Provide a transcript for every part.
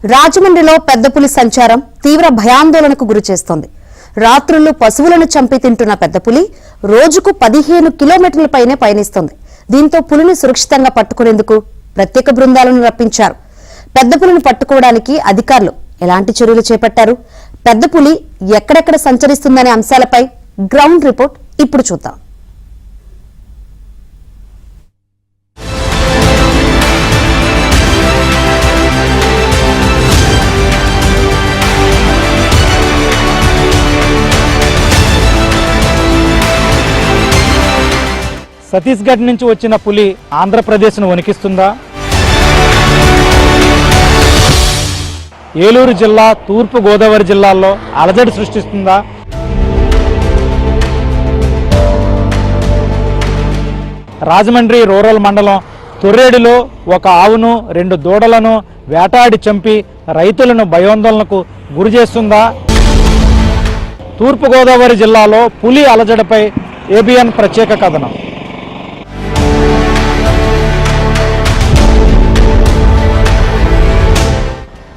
రాజమండ్రిలో పెద్ద పులి సంచారం తీవ్ర భయాందోళనకు గురిచేస్తోంది. రాత్రులు పశువులను చంపి తింటున్న పెద్ద పులి రోజుకు 15 కిలోమీటర్ల పైనే పయనిస్తోంది. దీంతో పులిని సురక్షితంగా పట్టుకునేందుకు ప్రత్యేక బృందాలను రప్పించారు. పెద్ద పులిని పట్టుకోవడానికి అధికారులు ఎలాంటి చర్యలు చేపట్టారు? పెద్ద పులి ఎక్కడెక్కడ సంచరిస్తుందనే అంశాలపై గ్రౌండ్ రిపోర్ట్ ఇప్పుడు చూద్దాం. ఛత్తీస్గఢ్ నుంచి వచ్చిన పులి ఆంధ్రప్రదేశ్ను వణికిస్తుందా? ఏలూరు జిల్లా, తూర్పు గోదావరి జిల్లాల్లో అలజడి సృష్టిస్తుందా? రాజమండ్రి రూరల్ మండలం తొర్రేడులో ఒక ఆవును 2 దూడలను వేటాడి చంపి రైతులను భయాందోళనకు గురి చేస్తుందా? తూర్పు గోదావరి జిల్లాలో పులి అలజడిపై ఏబిఎన్ ప్రత్యేక కథనం.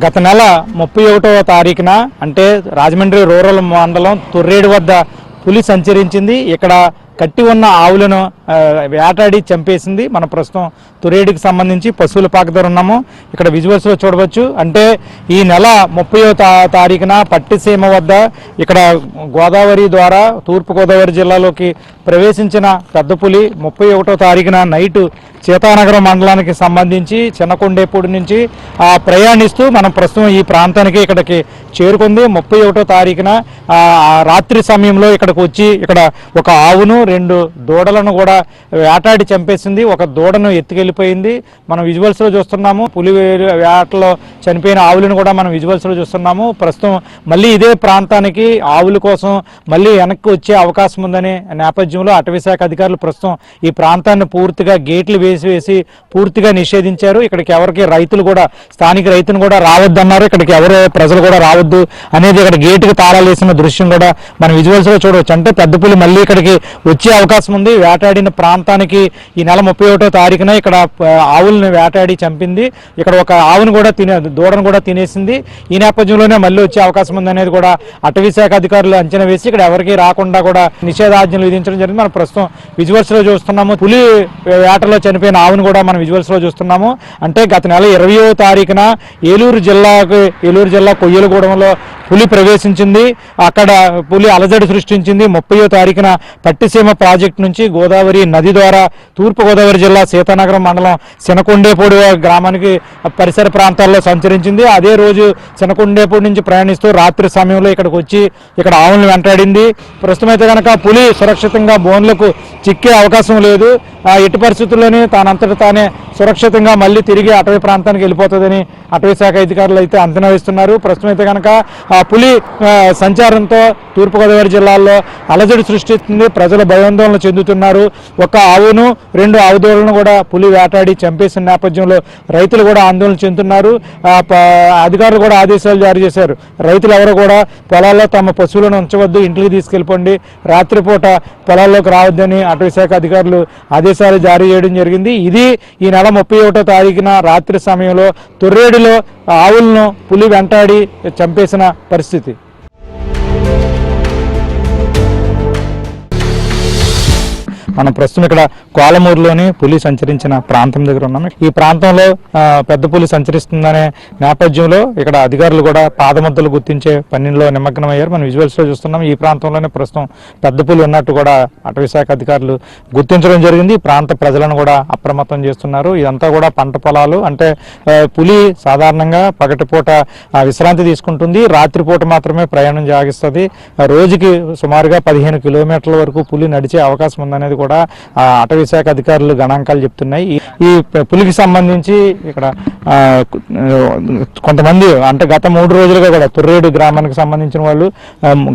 గత నెల 31వ తారీఖున అంటే రాజమండ్రి రూరల్ మండలం తొర్రేడు వద్ద పులి సంచరించింది. ఇక్కడ కట్టి ఉన్న ఆవులను వేటాడి చంపేసింది. మన ప్రస్తుతం తొర్రేడుకి సంబంధించి పశువుల పాక దగ్గర ఉన్నాము. ఇక్కడ విజువల్స్లో చూడవచ్చు. అంటే ఈ నెల 30వ తారీఖున పట్టిసీమ వద్ద ఇక్కడ గోదావరి ద్వారా తూర్పు గోదావరి జిల్లాలోకి ప్రవేశించిన పెద్ద పులి 31వ తారీఖున నైటు సీతానగరం మండలానికి సంబంధించి చిన్నకొండేపూడి నుంచి ప్రయాణిస్తూ మనం ప్రస్తుతం ఈ ప్రాంతానికి ఇక్కడికి చేరుకుంది. 31వ తారీఖున రాత్రి సమయంలో ఇక్కడికి వచ్చి ఇక్కడ ఒక ఆవును 2 దూడలను కూడా వేటాడి చంపేసింది. ఒక దూడను ఎత్తుకెళ్ళిపోయింది. మనం విజువల్స్లో చూస్తున్నాము. పులి వేటలో చనిపోయిన ఆవులను కూడా మనం విజువల్స్లో చూస్తున్నాము. ప్రస్తుతం మళ్ళీ ఇదే ప్రాంతానికి ఆవుల కోసం మళ్ళీ వెనక్కి వచ్చే అవకాశం ఉందనే నేపథ్యంలో అటవీశాఖ అధికారులు ప్రస్తుతం ఈ ప్రాంతాన్ని పూర్తిగా గేట్లు వేసి పూర్తిగా నిషేధించారు. ఇక్కడికి ఎవరికి రైతులు కూడా స్థానిక రైతులు కూడా రావద్దన్నారు. ఇక్కడికి ఎవరు ప్రజలు కూడా రావద్దు అనేది ఇక్కడ గేటుకి తాళాలు వేసిన దృశ్యం కూడా మనం విజువల్స్లో చూడవచ్చు. అంటే పెద్ద పులి మళ్ళీ ఇక్కడికి వచ్చే అవకాశం ఉంది. వేటాడిన ప్రాంతానికి ఈ నెల 31వ తారీఖున ఇక్కడ ఆవులను వేటాడి చంపింది. ఇక్కడ ఒక ఆవును కూడా దూడను కూడా తినేసింది. ఈ నేపథ్యంలోనే మళ్ళీ వచ్చే అవకాశం ఉంది అనేది కూడా అటవీశాఖ అధికారులు అంచనా వేసి ఇక్కడ ఎవరికి రాకుండా కూడా నిషేధాజ్ఞలు విధించడం జరిగింది. మనం ప్రస్తుతం విజువల్స్ లో చూస్తున్నాము. పులి వేటలో చనిపోయిన ఆవును కూడా మనం విజువల్స్ లో చూస్తున్నాము. అంటే గత నెల 20వ తారీఖున ఏలూరు జిల్లా కొయ్యలగూడెంలో పులి ప్రవేశించింది. అక్కడ పులి అలజడి సృష్టించింది. 30వ తారీఖున పట్టిసీమ ప్రాజెక్టు నుంచి గోదావరి నది ద్వారా తూర్పు గోదావరి జిల్లా సీతానగరం మండలం చిన్నకొండేపూడి గ్రామానికి పరిసర ప్రాంతాల్లో సంచరించింది. అదే రోజు చిన్నకొండేపూడి నుంచి ప్రయాణిస్తూ రాత్రి సమయంలో ఇక్కడికి వచ్చి ఇక్కడ ఆవులను వెంటాడింది. ప్రస్తుతం అయితే కనుక పులి సురక్షితంగా బోన్లకు చిక్కే అవకాశం లేదు. ఎట్టి పరిస్థితుల్లోనే తానంతట తానే సురక్షితంగా మళ్ళీ తిరిగి అటవీ ప్రాంతానికి వెళ్ళిపోతుందని అటవీ శాఖ అధికారులు అయితే అంచనా వేస్తున్నారు. ప్రస్తుతం అయితే కనుక పులి సంచారంతో తూర్పుగోదావరి జిల్లాల్లో అలజడి సృష్టిస్తుంది. ప్రజలు భయాందోళన చెందుతున్నారు. ఒక ఆవును 2 ఆవుదూడలను కూడా పులి వేటాడి చంపేసిన నేపథ్యంలో రైతులు కూడా ఆందోళన చెందుతున్నారు. అధికారులు కూడా ఆదేశాలు జారీ చేశారు. రైతులు ఎవరు కూడా పొలాల్లో తమ పశువులను ఉంచవద్దు, ఇంటికి తీసుకెళ్ళిపోండి, రాత్రిపూట పొలాల్లోకి రావద్దని అటవీ శాఖ అధికారులు ఆదేశాలు జారీ చేయడం జరిగింది. ఇది ఈ నెల 31వ తారీఖున రాత్రి సమయంలో తొర్రేడులో ఆవులను పులి వెంటాడి చంపేసిన పరిస్థితి. మనం ప్రస్తుతం ఇక్కడ కోలమూరులోని పులి సంచరించిన ప్రాంతం దగ్గర ఉన్నాము. ఈ ప్రాంతంలో పెద్ద పులి సంచరిస్తుందనే నేపథ్యంలో ఇక్కడ అధికారులు కూడా పాదముద్దలు గుర్తించే పనిలో నిమగ్నమయ్యారు. మనం విజువల్స్ లో చూస్తున్నాం. ఈ ప్రాంతంలోనే ప్రస్తుతం పెద్ద పులి ఉన్నట్టు కూడా అటవీశాఖ అధికారులు గుర్తించడం జరిగింది. ఈ ప్రాంత ప్రజలను కూడా అప్రమత్తం చేస్తున్నారు. ఇదంతా కూడా పంట పొలాలు. అంటే పులి సాధారణంగా పగటిపూట విశ్రాంతి తీసుకుంటుంది, రాత్రిపూట మాత్రమే ప్రయాణం సాగిస్తుంది. రోజుకి సుమారుగా 15 కిలోమీటర్ల వరకు పులి నడిచే అవకాశం ఉందనేది కూడా అటవీశాఖ అధికారులు గణాంకాలు చెప్తున్నాయి. ఈ పులికి సంబంధించి ఇక్కడ కొంతమంది అంటే గత 3 రోజులుగా కూడా తొర్రేడు గ్రామానికి సంబంధించిన వాళ్ళు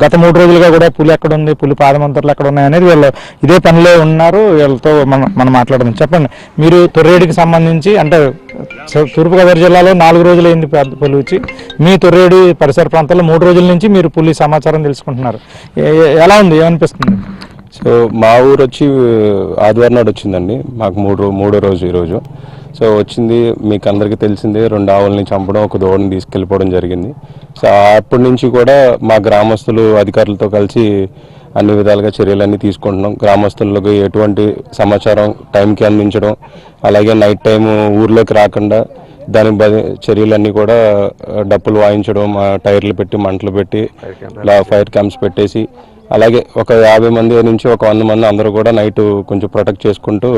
గత 3 రోజులుగా కూడా పులి ఎక్కడ ఉంది, పులి పాదమంతర్లు ఎక్కడ ఉన్నాయి అనేది వీళ్ళు ఇదే పనిలో ఉన్నారు. వీళ్ళతో మనం మాట్లాడదాం. చెప్పండి, మీరు తొర్రేడుకి సంబంధించి అంటే తూర్పుగోదావరి జిల్లాలో 4 రోజులు అయింది పులి వచ్చి, మీ తొర్రేడు పరిసర ప్రాంతాల్లో 3 రోజుల నుంచి మీరు పులి సమాచారం తెలుసుకుంటున్నారు. ఎలా ఉంది, ఏమనిపిస్తుంది? సో మా ఊరు వచ్చి ఆదివారం నాడు వచ్చిందండి. మాకు మూడో రోజు ఈరోజు. సో వచ్చింది మీకు అందరికీ తెలిసిందే, 2 ఆవులని చంపడం, ఒక దూడని తీసుకెళ్ళిపోవడం జరిగింది. సో అప్పటి నుంచి కూడా మా గ్రామస్తులు అధికారులతో కలిసి అన్ని విధాలుగా చర్యలన్నీ తీసుకుంటున్నాం. గ్రామస్తులకు ఎటువంటి సమాచారం టైంకి అందించడం, అలాగే నైట్ టైం ఊర్లోకి రాకుండా దానికి చర్యలన్నీ కూడా డప్పులు వాయించడం, టైర్లు పెట్టి మంటలు పెట్టి ఫైర్ క్యాంప్స్ పెట్టేసి, అలాగే ఒక 50 మంది నుంచి ఒక 100 మంది అందరూ కూడా నైట్ కొంచెం ప్రొటెక్ట్ చేసుకుంటూ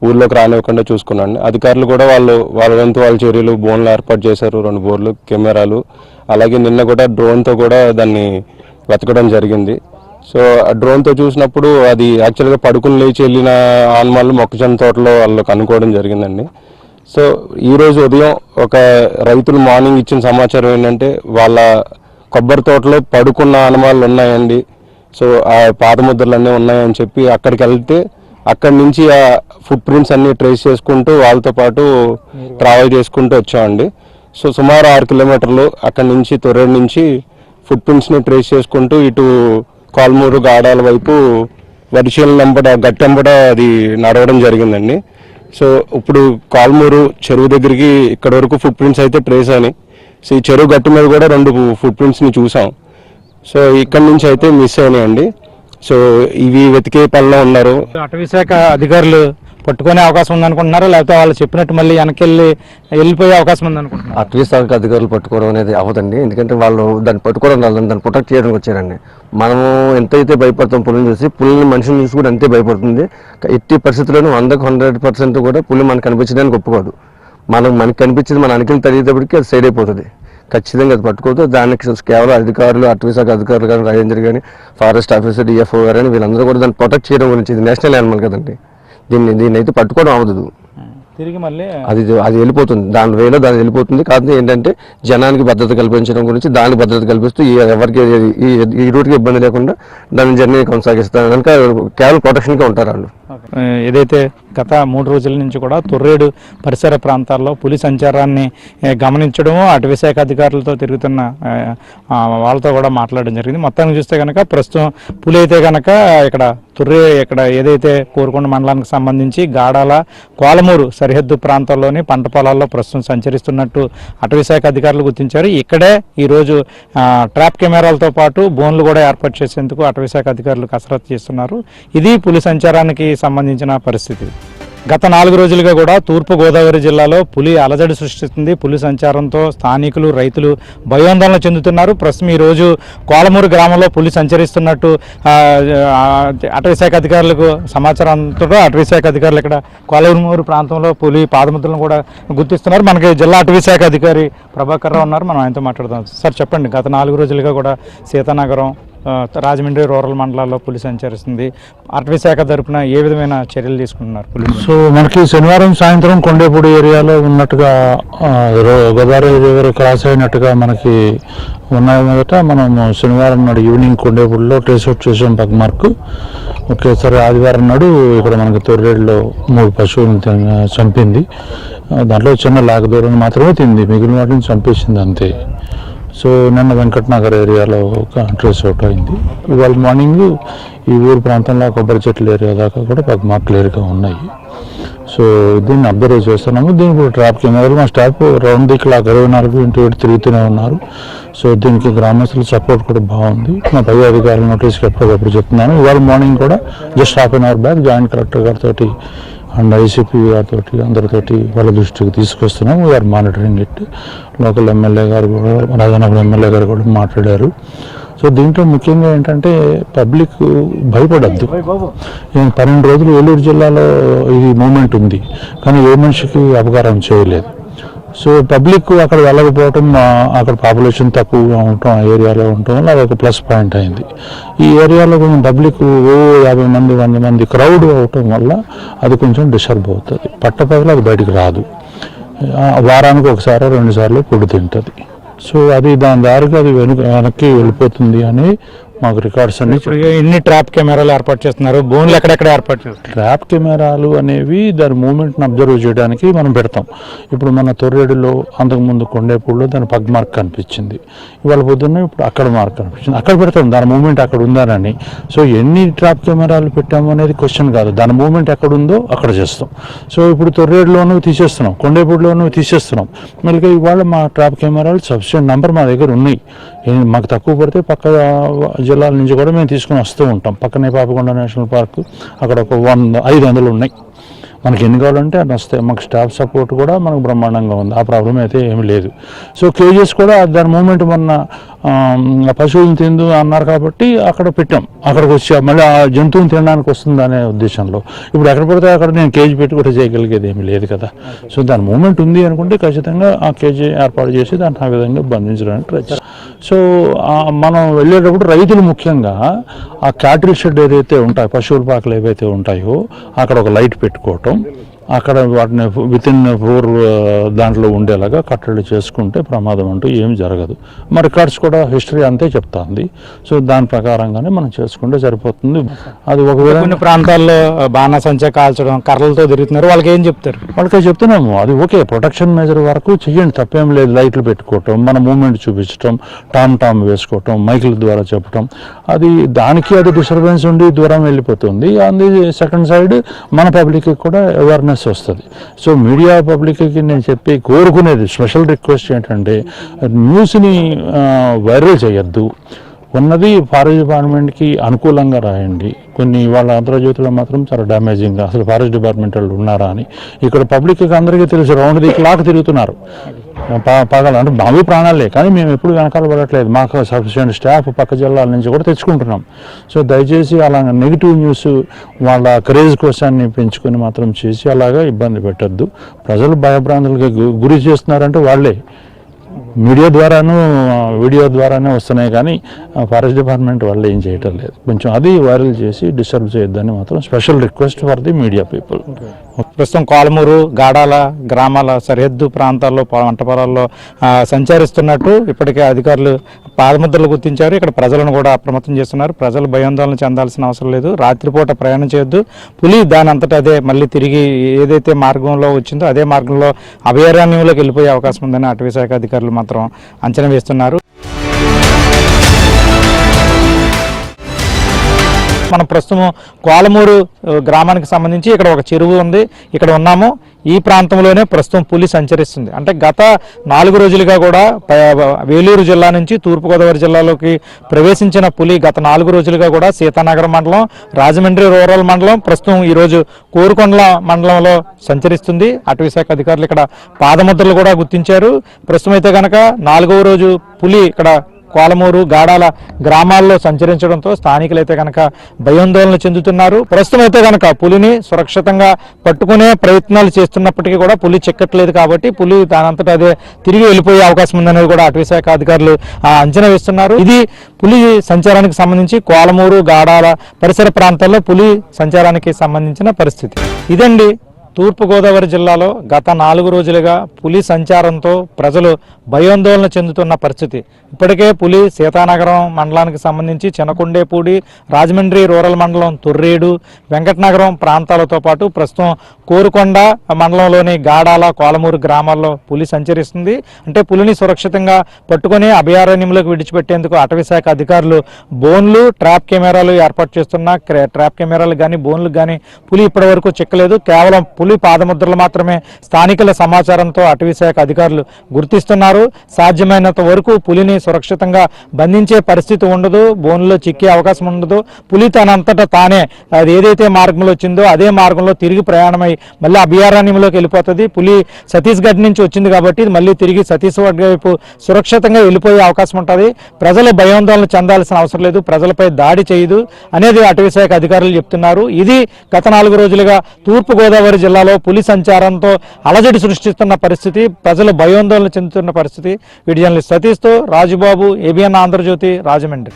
ఊర్లోకి రానివ్వకుండా చూసుకున్నాను. అధికారులు కూడా వాళ్ళ వంతు వాళ్ళ చర్యలు బోన్లు ఏర్పాటు చేశారు, 2 బోర్లు, కెమెరాలు, అలాగే నిన్న కూడా డ్రోన్తో కూడా దాన్ని వెతకడం జరిగింది. సో ఆ డ్రోన్తో చూసినప్పుడు అది యాక్చువల్గా పడుకుని లేచి వెళ్ళిన ఆన్మాలు మొక్కజొన్న తోటలో వాళ్ళు కనుక్కోవడం జరిగిందండి. సో ఈరోజు ఉదయం ఒక రైతులు మార్నింగ్ ఇచ్చిన సమాచారం ఏంటంటే వాళ్ళ కొబ్బరి తోటలో పడుకున్న ఆనమాలు ఉన్నాయండి, సో ఆ పాదముద్రలు అన్నీ ఉన్నాయని చెప్పి అక్కడికి వెళ్తే అక్కడి నుంచి ఆ ఫుట్ ప్రింట్స్ అన్నీ ట్రేస్ చేసుకుంటూ వాళ్ళతో పాటు ట్రావెల్ చేసుకుంటూ వచ్చామండి. సో సుమారు 6 కిలోమీటర్లు అక్కడి నుంచి తొర్రేడు నుంచి ఫుట్ ప్రింట్స్ని ట్రేస్ చేసుకుంటూ ఇటు కాల్మూరు గాడాల వైపు గట్టెంబడ అది నడవడం జరిగిందండి. సో ఇప్పుడు కాల్మూరు చెరువు దగ్గరికి ఇక్కడ వరకు ఫుట్ ప్రింట్స్ అయితే ట్రేస్ అని. సో ఈ చెరువు గట్టు మీద కూడా 2 ఫుట్ ప్రింట్స్ని చూసాం. సో ఇక్కడ నుంచి అయితే మిస్ అయినాయండి. సో ఇవి వెతికే పనిలో ఉన్నారు. అటవీ శాఖ అధికారులు పట్టుకునే అవకాశం ఉందనుకుంటున్నారా, లేకపోతే వాళ్ళు చెప్పినట్టు మళ్ళీ వెళ్ళిపోయే అవకాశం ఉందనుకుంటున్నారు? అటవీ శాఖ అధికారులు పట్టుకోవడం అనేది అవ్వదండి. ఎందుకంటే వాళ్ళు దాన్ని పట్టుకోవడం దాన్ని ప్రొటెక్ట్ చేయడానికి వచ్చారండి. మనము ఎంతైతే భయపడతాం పులిని చూసి, పులిని మనిషిని చూసి కూడా అంతే భయపడుతుంది. ఎట్టి పరిస్థితుల్లోనూ 100% కూడా పులి మనకు కనిపించడానికి ఒప్పుకోదు. మనకు కనిపించింది మన అనికిలు తెలియటప్పటికీ అది సైడ్ అయిపోతుంది. ఖచ్చితంగా అది పట్టుకోవద్దు. దానికి కేవలం అధికారులు, అటవీ శాఖ అధికారులు కానీ, రేంజర్ కానీ, ఫారెస్ట్ ఆఫీసర్, డిఎఫ్ఓ గారు కానీ వీళ్ళందరూ కూడా దాన్ని ప్రొటెక్ట్ చేయడం గురించి, ఇది నేషనల్ యానిమల్ కదండి, దీన్ని అయితే పట్టుకోవడం అవ్వదు. తిరిగి మళ్ళీ అది వెళ్ళిపోతుంది, దాని వేలో దాన్ని వెళ్ళిపోతుంది. కాకపోతే ఏంటంటే జనానికి భద్రత కల్పించడం గురించి, దానికి భద్రత కల్పిస్తూ ఎవరికి ఈ రూట్కి ఇబ్బంది లేకుండా దాని జర్నీ కొనసాగిస్తారు కనుక కేవలం ప్రొటెక్షన్గా ఉంటారు వాళ్ళు. ఏదైతే గత 3 రోజుల నుంచి కూడా తొర్రేడు పరిసర ప్రాంతాల్లో పులి సంచారాన్ని గమనించడము, అటవీ శాఖ అధికారులతో తిరుగుతున్న వాళ్ళతో కూడా మాట్లాడడం జరిగింది. మొత్తానికి చూస్తే కనుక ప్రస్తుతం పులి అయితే కనుక ఇక్కడ ఏదైతే కోరుకొండ మండలానికి సంబంధించి గాడాల, కోలమూరు సరిహద్దు ప్రాంతాల్లోని పంట పొలాల్లో ప్రస్తుతం సంచరిస్తున్నట్టు అటవీ శాఖ అధికారులు గుర్తించారు. ఇక్కడే ఈరోజు ట్రాప్ కెమెరాలతో పాటు బోన్లు కూడా ఏర్పాటు చేసేందుకు అటవీ శాఖ అధికారులు కసరత్తు చేస్తున్నారు. ఇది పులి సంచారానికి సంబంధించిన పరిస్థితి. గత 4 రోజులుగా కూడా తూర్పు గోదావరి జిల్లాలో పులి అలజడి సృష్టిస్తుంది. పులి సంచారంతో స్థానికులు, రైతులు భయాందోళన చెందుతున్నారు. ప్రస్తుతం ఈరోజు కోలమూరు గ్రామంలో పులి సంచరిస్తున్నట్టు అటవీ శాఖ అధికారులకు సమాచారంతో అటవీ శాఖ అధికారులు ఇక్కడ కోలమూరు ప్రాంతంలో పులి పాదముద్రలను కూడా గుర్తిస్తున్నారు. మనకి జిల్లా అటవీ శాఖ అధికారి ప్రభాకర్ రావు ఉన్నారు, మనం ఆయనతో మాట్లాడదాం. సార్ చెప్పండి, గత 4 రోజులుగా కూడా సీతానగరం, రాజమండ్రి రూరల్ మండలాల్లో పులి సంచరిస్తుంది. అటవీ శాఖ తరపున ఏ విధమైన చర్యలు తీసుకుంటున్నారు? సో మనకి శనివారం సాయంత్రం కొండేపూడి ఏరియాలో ఉన్నట్టుగా గోదావరి రివర్ క్రాస్ అయినట్టుగా మనకి ఉన్నాయి. మొదట మనం శనివారం నాడు ఈవినింగ్ కొండేపూడిలో ట్రేస్ అవుట్ చేసాం పగ్ మార్క్. ఒకేసారి ఆదివారం నాడు ఇక్కడ మనకి తొర్రేడులో 3 పశువులను చంపింది. దాంట్లో చిన్న లాగ దూరం మాత్రమే తింది, మిగిలిన వాటిని చంపేసింది అంతే. సో నిన్న వెంకటనగర్ ఏరియాలో ఒక ట్రేస్ అవుట్ అయింది. ఇవాళ మార్నింగ్ ఈ ఊరు ప్రాంతంలో కొబ్బరి చెట్ల ఏరియా దాకా కూడా పగమార్క్ క్లియర్గా ఉన్నాయి. సో దీన్ని అబ్జర్వ్ చేస్తున్నాము. దీనికి కూడా ట్రాప్ కెమెరాలు మా స్టాఫ్ రౌండ్ ది క్లాక్ 24/7 తిరుగుతూనే ఉన్నారు. సో దీనికి గ్రామస్తుల సపోర్ట్ కూడా బాగుంది. మా పై అధికారుల నోటీస్కి ఎప్పటికప్పుడు చెప్తున్నాను. ఇవాళ మార్నింగ్ కూడా just half an hour back joint collector గారితో అండ్ ఐసీపీ గారితో అందరితోటి వాళ్ళ దృష్టికి తీసుకొస్తున్నాం. We're monitoring it. Local MLA గారు కూడా, రాజనగరం ఎమ్మెల్యే గారు కూడా మాట్లాడారు. సో దీంట్లో ముఖ్యంగా ఏంటంటే పబ్లిక్ భయపడద్దు. 12 రోజులు ఏలూరు జిల్లాలో ఇది మూమెంట్ ఉంది, కానీ ఏ మనిషికి అపకారం చేయలేదు. సో పబ్లిక్ అక్కడ వెళ్ళకపోవటం, అక్కడ పాపులేషన్ తక్కువగా ఉండటం, ఆ ఏరియాలో ఉండటం వల్ల అదొక ప్లస్ పాయింట్ అయింది. ఈ ఏరియాలో కొంచెం పబ్లిక్ 50 మంది 100 మంది క్రౌడ్ అవటం వల్ల అది కొంచెం డిస్టర్బ్ అవుతుంది. పట్టపగలు అది బయటికి రాదు. వారానికి 1-2 సార్లు పొడి తింటుంది. సో అది దాని దారికి అది వెనక్కి వెళ్ళిపోతుంది అని మాకు రికార్డ్స్ అన్ని ఇప్పుడు ఎన్ని ట్రాప్ కెమెరాలు ఏర్పాటు చేస్తున్నారు, బోన్లు ఎక్కడెక్కడ ఏర్పాటు చేస్తున్నారు? ట్రాప్ కెమెరాలు అనేవి దాని మూమెంట్ని అబ్జర్వ్ చేయడానికి మనం పెడతాం. ఇప్పుడు మన తొర్రేడులో అంతకుముందు కొండేపూడిలో దాని పగ్ మార్క్ కనిపించింది, ఇవాళ పొద్దున్న ఇప్పుడు అక్కడ మార్క్ కనిపించింది, అక్కడ పెడతాం దాని మూమెంట్ అక్కడ ఉందానని. సో ఎన్ని ట్రాప్ కెమెరాలు పెట్టాము అనేది క్వశ్చన్ కాదు, దాని మూమెంట్ ఎక్కడ ఉందో అక్కడ చేస్తాం. సో ఇప్పుడు తొర్రేడులోనూ తీసేస్తున్నాం, కొండేపూడిలోనూ తీసేస్తున్నాం. మళ్ళీ ఇవాళ మా ట్రాప్ కెమెరాలు సఫిషియెంట్ నెంబర్ మా దగ్గర ఉన్నాయి. మాకు తక్కువ పడితే పక్క జిల్లాల నుంచి కూడా మేము తీసుకుని వస్తూ ఉంటాం. పక్కనే పాపికొండ నేషనల్ పార్క్, అక్కడ ఒక 500 ఉన్నాయి. మనకి ఎన్ని కావాలంటే అన్ని వస్తాయి. మాకు స్టాఫ్ సపోర్ట్ కూడా మనకు బ్రహ్మాండంగా ఉంది, ఆ ప్రాబ్లం అయితే ఏమీ లేదు. సో కేజెస్ కూడా దాని మూమెంట్ మొన్న పశువులను తిందు అన్నారు కాబట్టి అక్కడ పెట్టాం, అక్కడికి వచ్చా మళ్ళీ ఆ జంతువుని తినడానికి వస్తుంది అనే ఉద్దేశంలో. ఇప్పుడు ఎక్కడ పడితే అక్కడ నేను కేజీ పెట్టి కూడా చేయగలిగేది ఏమీ లేదు కదా. సో దాని మూమెంట్ ఉంది అనుకుంటే ఖచ్చితంగా ఆ కేజీ ఏర్పాటు చేసి దాన్ని ఆ విధంగా బంధించడానికి ట్రై చేస్తాం. సో మనం వెళ్ళేటప్పుడు రైతులు ముఖ్యంగా ఆ క్యాటిల్ షెడ్ ఏదైతే ఉంటాయో, పశువుల పాకలు ఏవైతే ఉంటాయో అక్కడ ఒక లైట్ పెట్టుకోవటం, అక్కడ వాటిని వితిన్ 4 దాంట్లో ఉండేలాగా కట్టడి చేసుకుంటే ప్రమాదం అంటూ ఏం జరగదు. మా రికార్డ్స్ కూడా హిస్టరీ అంతే చెప్తాంది. సో దాని ప్రకారంగానే మనం చేసుకుంటే సరిపోతుంది. అది ఒకవేళ కొన్ని ప్రాంతాల్లో బాణసంచా కాల్చడం, కర్రలతో తిరుగుతున్నారు, వాళ్ళకి ఏం చెప్తారు? వాళ్ళకే చెప్తున్నాము, అది ఓకే, ప్రొటెక్షన్ మెజర్ వరకు చెయ్యండి, తప్పేం లేదు. లైట్లు పెట్టుకోవటం, మన మూమెంట్ చూపించడం, టామ్ వేసుకోవటం, మైకుల ద్వారా చెప్పటం, అది దానికి అది డిస్టర్బెన్స్ ఉండి దూరం వెళ్ళిపోతుంది. అంది సెకండ్ సైడ్ మన పబ్లిక్కి కూడా అవేర్నెస్ వస్తుంది. సో మీడియా పబ్లిక్కి నేను చెప్పి కోరుకునేది స్పెషల్ రిక్వెస్ట్ ఏంటంటే న్యూస్ని వైరల్ చేయొద్దు. ఉన్నది ఫారెస్ట్ డిపార్ట్మెంట్కి అనుకూలంగా రాయండి. కొన్ని వాళ్ళ ఆంధ్రజ్యోతిలో మాత్రం చాలా డ్యామేజింగ్గా అసలు ఫారెస్ట్ డిపార్ట్మెంట్ వాళ్ళు ఉన్నారా అని. ఇక్కడ పబ్లిక్కి అందరికీ తెలుసు, రౌండ్ ది క్లాక్ తిరుగుతున్నారు పగల, అంటే మావి ప్రాణాలే, కానీ మేము ఎప్పుడు వెనకాల పడట్లేదు. మాకు సఫిషియెంట్ స్టాఫ్ పక్క జిల్లాల నుంచి కూడా తెచ్చుకుంటున్నాం. సో దయచేసి అలా నెగిటివ్ న్యూస్ వాళ్ళ క్రేజ్ కోసాన్ని పెంచుకొని మాత్రం చేసి అలాగా ఇబ్బంది పెట్టద్దు. ప్రజలు భయభ్రాంతులకి గురి చేస్తున్నారంటే వాళ్ళే మీడియా ద్వారాను వీడియో ద్వారానే వస్తున్నాయి, కానీ ఫారెస్ట్ డిపార్ట్మెంట్ వాళ్ళు ఏం చేయటం లేదు. కొంచెం అది వైరల్ చేసి డిస్టర్బ్ చేయొద్దని మాత్రం special request for the media people. ప్రస్తుతం కోలమూరు, గాడాల గ్రామాల సరిహద్దు ప్రాంతాల్లో పంట పొలాల్లో సంచరిస్తున్నట్టు ఇప్పటికే అధికారులు పాదముద్రలు గుర్తించారు. ఇక్కడ ప్రజలను కూడా అప్రమత్తం చేస్తున్నారు. ప్రజలు భయాందోళన చెందాల్సిన అవసరం లేదు. రాత్రిపూట ప్రయాణం చేయొద్దు. పులి దాని అంతటా అదే మళ్ళీ తిరిగి ఏదైతే మార్గంలో వచ్చిందో అదే మార్గంలో అభయారణ్యంలోకి వెళ్ళిపోయే అవకాశం ఉందని అటవీ శాఖ అధికారులు మాత్రం అంచనా వేస్తున్నారు. మనం ప్రస్తుతం కోలమూరు గ్రామానికి సంబంధించి ఇక్కడ ఒక చెరువు ఉంది, ఇక్కడ ఉన్నాము. ఈ ప్రాంతంలోనే ప్రస్తుతం పులి సంచరిస్తుంది. అంటే గత 4 రోజులుగా కూడా వేలూరు జిల్లా నుంచి తూర్పుగోదావరి జిల్లాలోకి ప్రవేశించిన పులి గత 4 రోజులుగా కూడా సీతానగరం మండలం, రాజమండ్రి రూరల్ మండలం, ప్రస్తుతం ఈరోజు కోరుకొండల మండలంలో సంచరిస్తుంది. అటవీ శాఖ అధికారులు ఇక్కడ పాదముద్రలు కూడా గుర్తించారు. ప్రస్తుతం అయితే కనుక 4వ రోజు పులి ఇక్కడ కోలమూరు, గాడాల గ్రామాల్లో సంచరించడంతో స్థానికులైతే కనుక భయాందోళన చెందుతున్నారు. ప్రస్తుతం అయితే కనుక పులిని సురక్షితంగా పట్టుకునే ప్రయత్నాలు చేస్తున్నప్పటికీ కూడా పులి చిక్కట్లేదు కాబట్టి పులి దానంతటా అదే తిరిగి వెళ్ళిపోయే అవకాశం ఉందనేది కూడా అటవీ శాఖ అధికారులు అంచనా వేస్తున్నారు. ఇది పులి సంచారానికి సంబంధించి కోలమూరు, గాడాల పరిసర ప్రాంతాల్లో పులి సంచారానికి సంబంధించిన పరిస్థితి ఇదండి. తూర్పుగోదావరి జిల్లాలో గత 4 రోజులుగా పులి సంచారంతో ప్రజలు భయాందోళన చెందుతున్న పరిస్థితి. ఇప్పటికే పులి సీతానగరం మండలానికి సంబంధించి చినకొండేపూడి, రాజమండ్రి రూరల్ మండలం, తొర్రేడు, వెంకటనగరం ప్రాంతాలతో పాటు ప్రస్తుతం కోరుకొండ మండలంలోని గాడాల, కోలమూరు గ్రామాల్లో పులి సంచరిస్తుంది. అంటే పులిని సురక్షితంగా పట్టుకుని అభయారణ్యంలోకి విడిచిపెట్టేందుకు అటవీ శాఖ అధికారులు బోన్లు, ట్రాప్ కెమెరాలు ఏర్పాటు చేస్తున్న ట్రాప్ కెమెరాలు కానీ బోన్లు కానీ పులి ఇప్పటి వరకు చిక్కలేదు. కేవలం పులి పాదముద్రలు మాత్రమే స్థానికుల సమాచారంతో అటవీ శాఖ అధికారులు గుర్తిస్తున్నారు. సాధ్యమైనంత వరకు పులిని సురక్షితంగా బంధించే పరిస్థితి ఉండదు, బోన్లో చిక్కే అవకాశం ఉండదు. పులి తనంతటా తానే అది ఏదైతే మార్గంలో వచ్చిందో అదే మార్గంలో తిరిగి ప్రయాణమై మళ్ళీ అభయారణ్యంలోకి వెళ్ళిపోతుంది. పులి ఛత్తీస్గఢ్ నుంచి వచ్చింది కాబట్టి మళ్ళీ తిరిగి ఛత్తీస్గఢ్ వైపు సురక్షితంగా వెళ్ళిపోయే అవకాశం ఉంటుంది. ప్రజలు భయాందోళన చెందాల్సిన అవసరం లేదు, ప్రజలపై దాడి చేయదు అనేది అటవీ శాఖ అధికారులు చెప్తున్నారు. ఇది గత 4 రోజులుగా తూర్పుగోదావరి జిల్లాలో పులి సంచారంతో అలజడి సృష్టిస్తున్న పరిస్థితి, ప్రజలు భయాందోళన చెందుతున్న పరిస్థితి. వీడియో జర్నలిస్ట్ సతీష్తో రాజుబాబు, ఏబిఎన్ ఆంధ్రజ్యోతి, రాజమండ్రి.